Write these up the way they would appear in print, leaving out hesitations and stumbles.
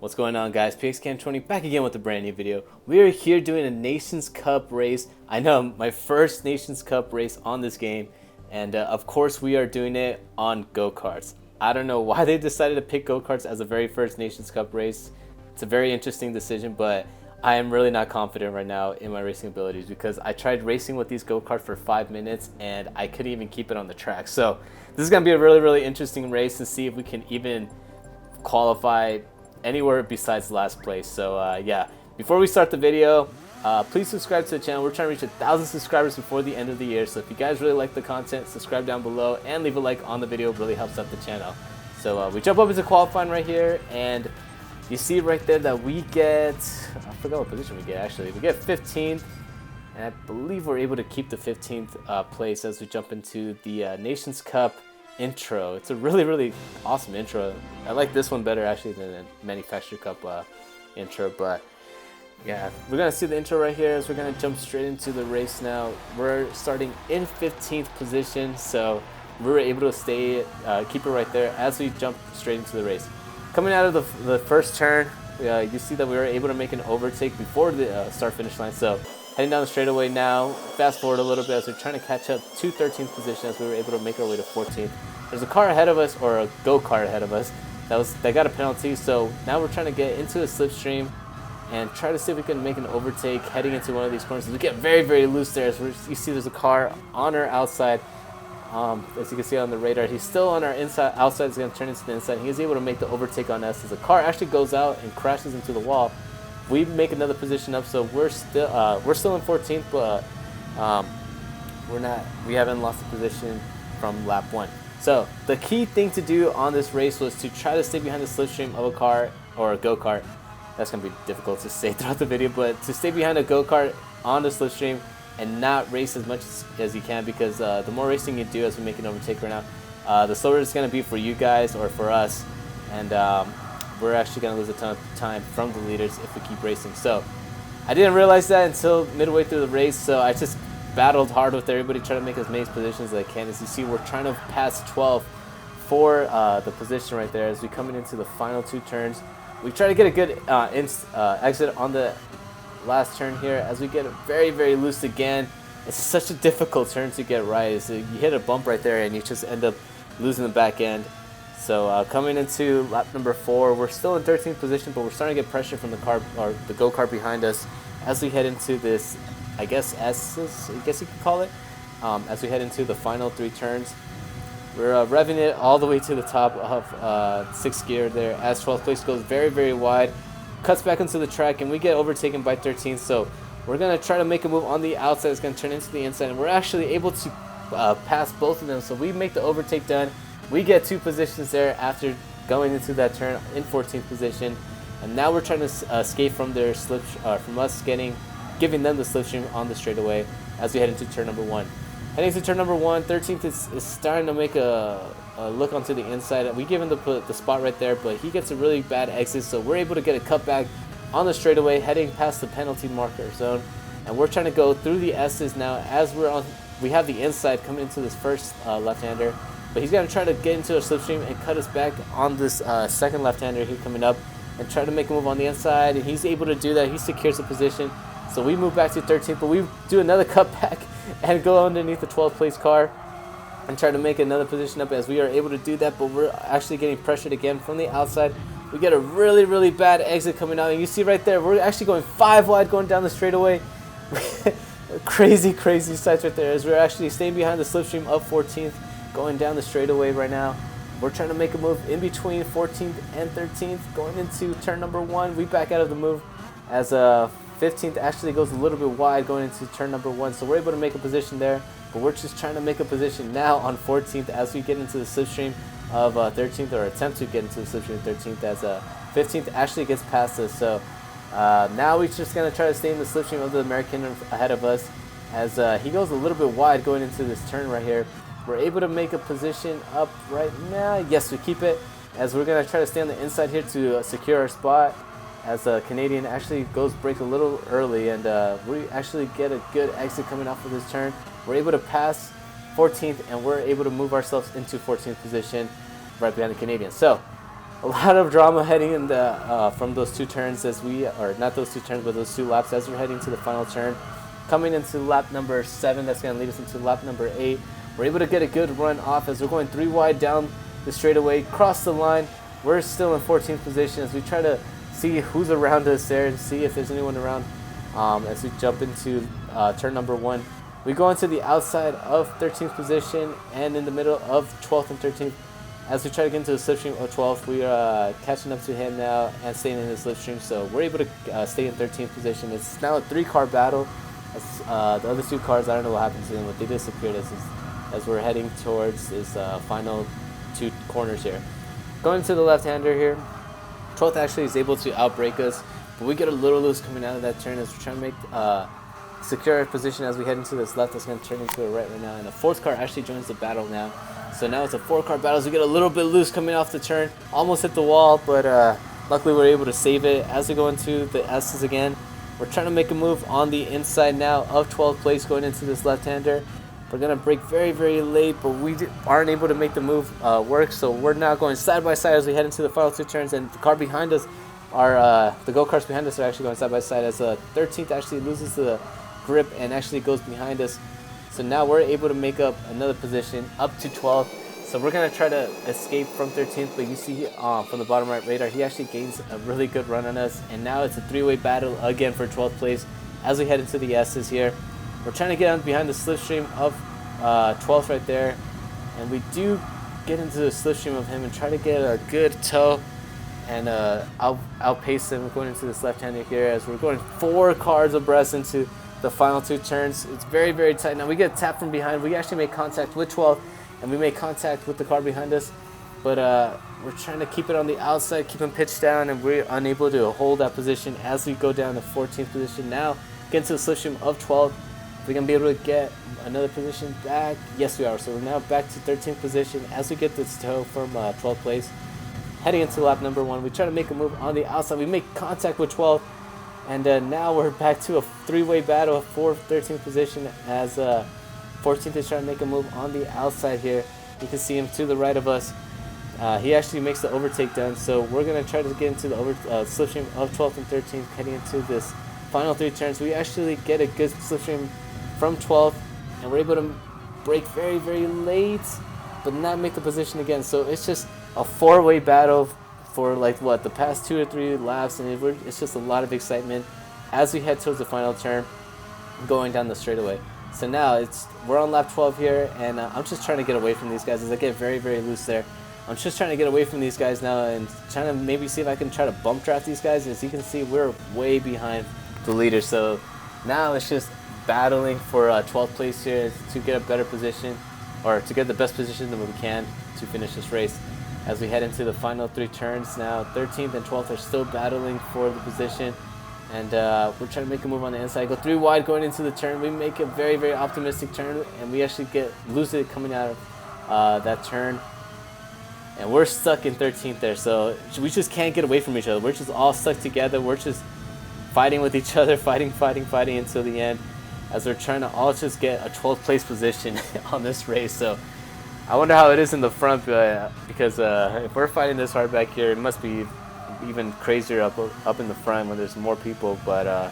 What's going on, guys? PXCam20 back again with a brand new video. We are here doing a Nations Cup race. I know, my first Nations Cup race on this game, and of course we are doing it on go-karts. I don't know why they decided to pick go-karts as the very first Nations Cup race. It's a very interesting decision, but I am really not confident right now in my racing abilities because I tried racing with these go-karts for 5 minutes and I couldn't even keep it on the track. So this is going to be a really interesting race to see if we can even qualify anywhere besides last place. So yeah, before we start the video, please subscribe to the channel. We're trying to reach 1,000 subscribers before the end of the year, so if you guys really like the content, subscribe down below and leave a like on the video. It really helps out the channel. So we jump up into qualifying right here, and you see right there that we get, I forgot what position we get actually. We get 15th, and I believe we're able to keep the 15th place as we jump into the Nations Cup intro. It's a really awesome intro. I like this one better actually than the Manufacturer Cup intro, but yeah, we're gonna see the intro right here as we're gonna jump straight into the race now. We're starting in 15th position, so we were able to stay, keep it right there as we jump straight into the race. Coming out of the first turn, you see that we were able to make an overtake before the start finish line. So heading down the straightaway now, fast forward a little bit as we're trying to catch up to 13th position as we were able to make our way to 14th. There's a car ahead of us, or a go-kart ahead of us, that got a penalty. So now we're trying to get into a slipstream and try to see if we can make an overtake heading into one of these corners. We get very loose there as you see there's a car on our outside. As you can see on the radar, he's still on our inside. Outside is going to turn into the inside. He is able to make the overtake on us as the car actually goes out and crashes into the wall. We make another position up, so we're still in 14th, but we haven't lost the position from lap 1. So the key thing to do on this race was to try to stay behind the slipstream of a car or a go-kart. That's going to be difficult to say throughout the video, but to stay behind a go-kart on the slipstream and not race as much as you can, because the more racing you do as we make an overtake right now, the slower it's going to be for you guys or for us, and we're actually going to lose a ton of time from the leaders if we keep racing. So I didn't realize that until midway through the race, so I just battled hard with everybody, trying to make as many positions as I can. As you see, we're trying to pass 12 for the position right there as we coming into the final 2 turns. We try to get a good exit on the last turn here as we get very loose again. It's such a difficult turn to get right. So you hit a bump right there and you just end up losing the back end. So coming into lap number 4, we're still in 13th position, but we're starting to get pressure from the car, or the go-kart behind us, as we head into this, I guess you could call it, as we head into the final 3 turns. We're revving it all the way to the top of 6th gear there as 12th place goes very wide, cuts back into the track, and we get overtaken by 13th. So we're going to try to make a move on the outside. It's going to turn into the inside, and we're actually able to pass both of them. So we make the overtake done. We get 2 positions there after going into that turn in 14th position, and now we're trying to escape from their slip, from us giving them the slipstream on the straightaway as we head into turn number 1. Heading to turn number 1, 13th is starting to make a look onto the inside. We give him the spot right there, but he gets a really bad exit, so we're able to get a cutback on the straightaway, heading past the penalty marker zone, and we're trying to go through the S's now as we have the inside coming into this first left-hander, but he's going to try to get into a slipstream and cut us back on this second left-hander here coming up and try to make a move on the inside, and he's able to do that. He secures the position, so we move back to 13th, but we do another cutback and go underneath the 12th place car and try to make another position up as we are able to do that, but we're actually getting pressured again from the outside. We get a really bad exit coming out, and you see right there, we're actually going 5 wide going down the straightaway. crazy sights right there as we're actually staying behind the slipstream of 14th going down the straightaway right now. We're trying to make a move in between 14th and 13th going into turn number 1. We back out of the move as 15th actually goes a little bit wide going into turn number 1, so we're able to make a position there, but we're just trying to make a position now on 14th as we get into the slipstream of 13th, or attempt to get into the slipstream of 13th, as 15th actually gets past us. So now we're just going to try to stay in the slipstream of the American ahead of us as he goes a little bit wide going into this turn right here. We're able to make a position up right now. Yes, we keep it, as we're going to try to stay on the inside here to secure our spot, as Canadian actually breaks a little early, and we actually get a good exit coming off of this turn. We're able to pass 14th, and we're able to move ourselves into 14th position right behind the Canadian. So a lot of drama heading in the from those 2 turns as we, or not those 2 turns, but those 2 laps as we're heading to the final turn. Coming into lap number 7, that's going to lead us into lap number 8. We're able to get a good run off as we're going 3 wide down the straightaway, cross the line. We're still in 14th position as we try to see who's around us there and see if there's anyone around as we jump into turn number 1. We go into the outside of 13th position and in the middle of 12th and 13th. As we try to get into the slipstream of 12th, we are catching up to him now and staying in the slipstream. So we're able to stay in 13th position. It's now a 3-car battle. The other 2 cars, I don't know what happened to them, but they disappeared as we're heading towards this final 2 corners here. Going to the left-hander here, 12th actually is able to outbrake us, but we get a little loose coming out of that turn as we're trying to make secure our position as we head into this left. That's going to turn into a right now, and the 4th car actually joins the battle now. So now it's a 4-car battle as we get a little bit loose coming off the turn, almost hit the wall, but luckily we're able to save it. As we go into the S's again, we're trying to make a move on the inside now of 12th place going into this left-hander. We're going to brake very, very late, but we aren't able to make the move work. So we're now going side by side as we head into the final 2 turns, and the car behind us, the go-karts behind us are actually going side by side as 13th actually loses the grip and actually goes behind us. So now we're able to make up another position up to 12th. So we're going to try to escape from 13th, but you see from the bottom right radar, he actually gains a really good run on us. And now it's a 3-way battle again for 12th place as we head into the S's here. We're trying to get on behind the slipstream of 12th right there, and we do get into the slipstream of him and try to get a good tow and outpace him going into this left-hander here as we're going 4 cars abreast into the final 2 turns. It's very, very tight. Now we get tapped from behind. We actually make contact with 12th, and we make contact with the car behind us, but we're trying to keep it on the outside, keep him pitched down, and we're unable to hold that position as we go down to 14th position. Now get into the slipstream of 12th. We're going to be able to get another position back. Yes, we are. So we're now back to 13th position as we get this tow from 12th place. Heading into lap number 1, we try to make a move on the outside. We make contact with 12th, and now we're back to a 3-way battle for 13th position as 14th is trying to make a move on the outside here. You can see him to the right of us. He actually makes the overtake done, so we're going to try to get into the slipstream of 12th and 13th heading into this final 3 turns. We actually get a good slipstream from 12th, and we're able to brake very, very late, but not make the position again. So it's just a 4-way battle for the past 2 or 3 laps, and it's just a lot of excitement as we head towards the final turn, going down the straightaway. So now we're on lap 12 here, and I'm just trying to get away from these guys as I get very, very loose there. I'm just trying to get away from these guys now and trying to maybe see if I can try to bump draft these guys. As you can see, we're way behind the leader. So now it's just battling for 12th place here to get a better position, or to get the best position that we can to finish this race. As we head into the final 3 turns now, 13th and 12th are still battling for the position, and we're trying to make a move on the inside. Go 3 wide going into the turn. We make a very, very optimistic turn, and we actually lose it coming out of that turn. And we're stuck in 13th there, so we just can't get away from each other. We're just all stuck together. We're just fighting with each other, fighting until the end, as we're trying to all just get a 12th place position on this race. So I wonder how it is in the front, because if we're fighting this hard back here, it must be even crazier up in the front when there's more people. But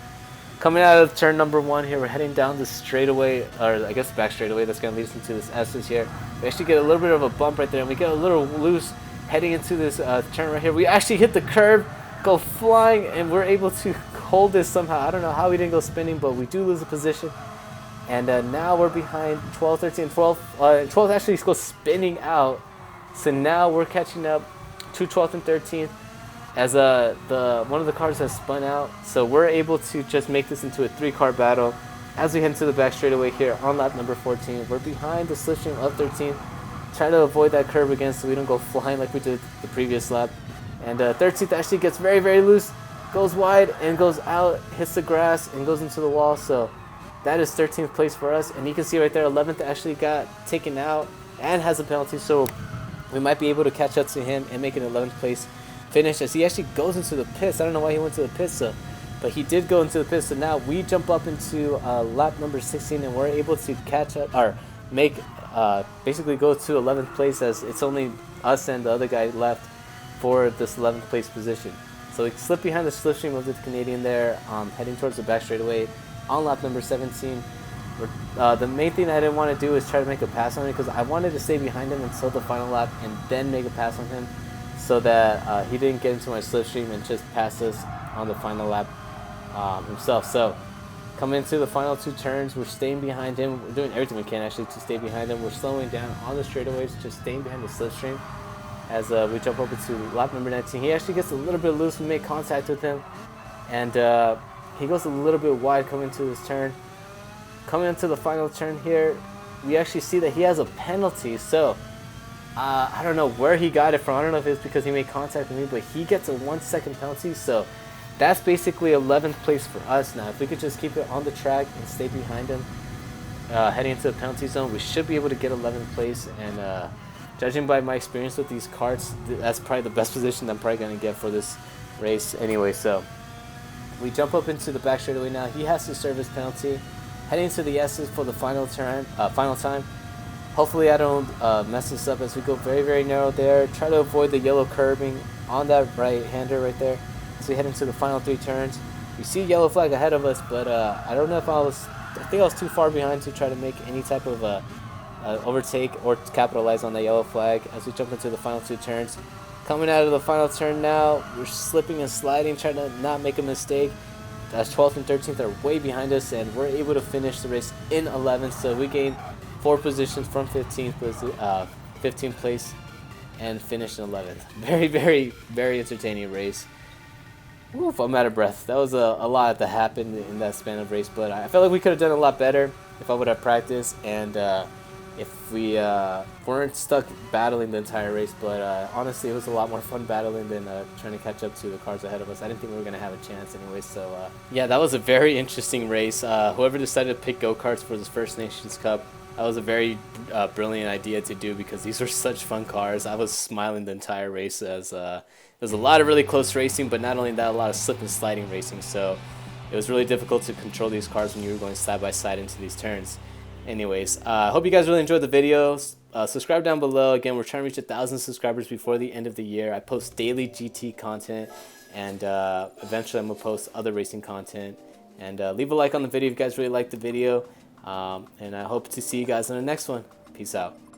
coming out of turn number 1 here, we're heading down the straightaway, or I guess back straightaway, that's going to lead us into this S's here. We actually get a little bit of a bump right there, and we get a little loose heading into this turn right here. We actually hit the curb, go flying, and we're able to hold this somehow. I don't know how we didn't go spinning, but we do lose a position. And now we're behind 12, 13, 12. 12 actually goes spinning out. So now we're catching up to 12th and 13th as one of the cars has spun out. So we're able to just make this into a 3-car battle as we head into the back straightaway here on lap number 14. We're behind the slipstream of 13th, trying to avoid that curve again so we don't go flying like we did the previous lap. And 13th actually gets very, very loose, goes wide and goes out, hits the grass and goes into the wall. So that is 13th place for us. And you can see right there, 11th actually got taken out and has a penalty. So we might be able to catch up to him and make an 11th place finish as he actually goes into the pits. I don't know why he went to the pits, but he did go into the pits. So now we jump up into lap number 16, and we're able to catch up, or basically go to 11th place, as it's only us and the other guy left. for this 11th place position. So we slipped behind the slipstream of the Canadian there, heading towards the back straightaway on lap number 17. The main thing I didn't want to do is try to make a pass on him, because I wanted to stay behind him until the final lap and then make a pass on him, so that he didn't get into my slipstream and just pass us on the final lap himself. So coming into the final 2 turns, we're staying behind him. We're doing everything we can actually to stay behind him. We're slowing down on the straightaways, just staying behind the slipstream as we jump over to lap number 19. He actually gets a little bit loose. We make contact with him, and he goes a little bit wide coming into this turn. Coming into the final turn here, we actually see that he has a penalty. So I don't know where he got it from. I don't know if it's because he made contact with me, but he gets a 1 second penalty. So that's basically 11th place for us now. If we could just keep it on the track and stay behind him, heading into the penalty zone, we should be able to get 11th place. And judging by my experience with these karts, that's probably the best position I'm probably going to get for this race anyway. So we jump up into the back straightaway now. He has to serve his penalty. Heading to the S's for the final turn, final time. Hopefully I don't mess this up as we go very, very narrow there. Try to avoid the yellow curbing on that right-hander right there. So we head into the final 3 turns. We see yellow flag ahead of us, but I don't know if I think I was too far behind to try to make any type of overtake or capitalize on that yellow flag as we jump into the final 2 turns. Coming out of the final turn now, we're slipping and sliding, trying to not make a mistake. That's 12th and 13th are way behind us, and we're able to finish the race in 11th. So we gained 4 positions from 15th place and finished in 11th. Very, very, very entertaining race. Oof, I'm out of breath. That was a lot that happened in that span of race, but I felt like we could have done a lot better if I would have practiced, and if we weren't stuck battling the entire race. But honestly, it was a lot more fun battling than trying to catch up to the cars ahead of us. I didn't think we were going to have a chance anyway. So yeah, that was a very interesting race. Whoever decided to pick go-karts for this First Nations Cup, that was a very brilliant idea to do, because these were such fun cars. I was smiling the entire race as there's a lot of really close racing, but not only that, a lot of slip and sliding racing. So it was really difficult to control these cars when you were going side by side into these turns. Anyways, I hope you guys really enjoyed the videos. Subscribe down below. Again, we're trying to reach 1,000 subscribers before the end of the year. I post daily GT content, and eventually I'm going to post other racing content. And leave a like on the video if you guys really liked the video. And I hope to see you guys in the next one. Peace out.